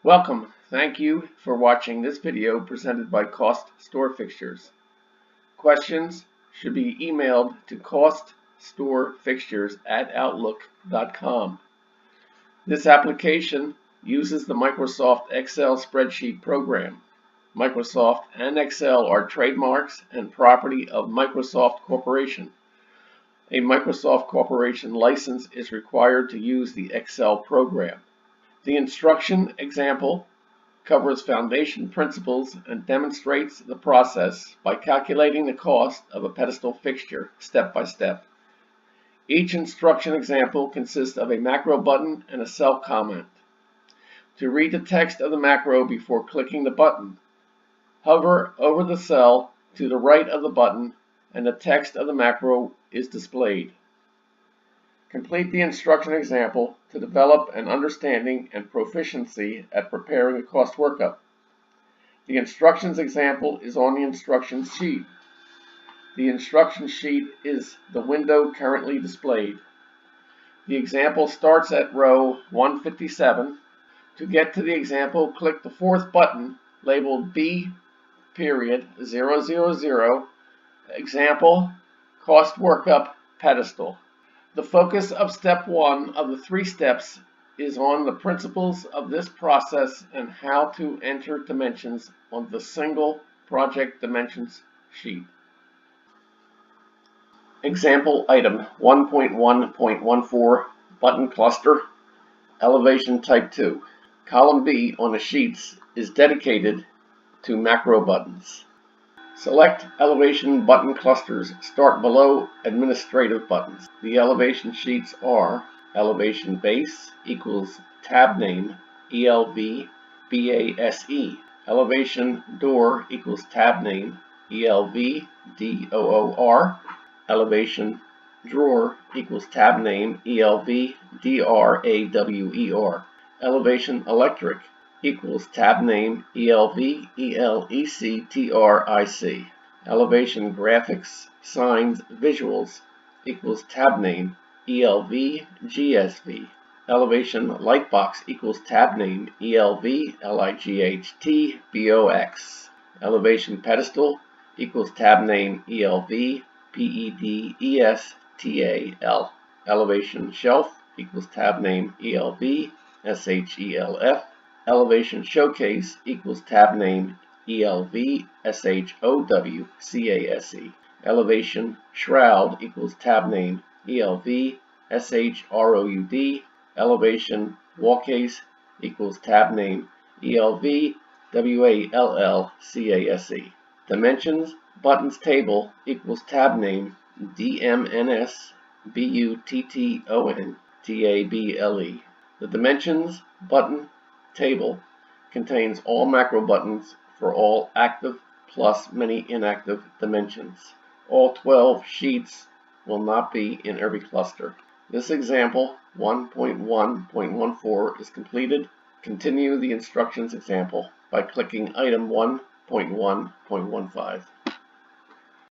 Welcome. Thank you for watching this video presented by CostStoreFixtures. Questions should be emailed to CostStoreFixtures@outlook.com. This application uses the Microsoft Excel spreadsheet program. Microsoft and Excel are trademarks and property of Microsoft Corporation. A Microsoft Corporation license is required to use the Excel program. The instruction example covers foundation principles and demonstrates the process by calculating the cost of a pedestal fixture step by step. Each instruction example consists of a macro button and a cell comment. To read the text of the macro before clicking the button, hover over the cell to the right of the button and the text of the macro is displayed. Complete the instruction example to develop an understanding and proficiency at preparing a cost workup. The instructions example is on the instructions sheet. The instruction sheet is the window currently displayed. The example starts at row 157. To get to the example, click the fourth button labeled B.000 Example Cost Workup Pedestal. The focus of step 1 of the 3 steps is on the principles of this process and how to enter dimensions on the single project dimensions sheet. Example item 1.1.14 button cluster, elevation type 2. Column B on the sheets is dedicated to macro buttons. Select elevation button clusters. Start below administrative buttons. The elevation sheets are elevation base equals tab name ELV BASE. Elevation door equals tab name ELV DOOR. Elevation drawer equals tab name ELV DRAWER. Elevation electric equals tab name ELV ELECTRIC. Elevation graphics signs visuals equals tab name ELV GSV. Elevation lightbox equals tab name ELV LIGHTBOX. Elevation pedestal equals tab name ELV PEDESTAL. Elevation shelf equals tab name ELV SHELF. Elevation showcase equals tab name ELV SHOWCASE. Elevation shroud equals tab name ELV SHROUD. Elevation wall case equals tab name ELV WALLCASE. Dimensions buttons table equals tab name DMNS BUTTON TABLE. The dimensions button table contains all macro buttons for all active plus many inactive dimensions. All 12 sheets will not be in every cluster. This example 1.1.14 is completed. Continue the instructions example by clicking item 1.1.15.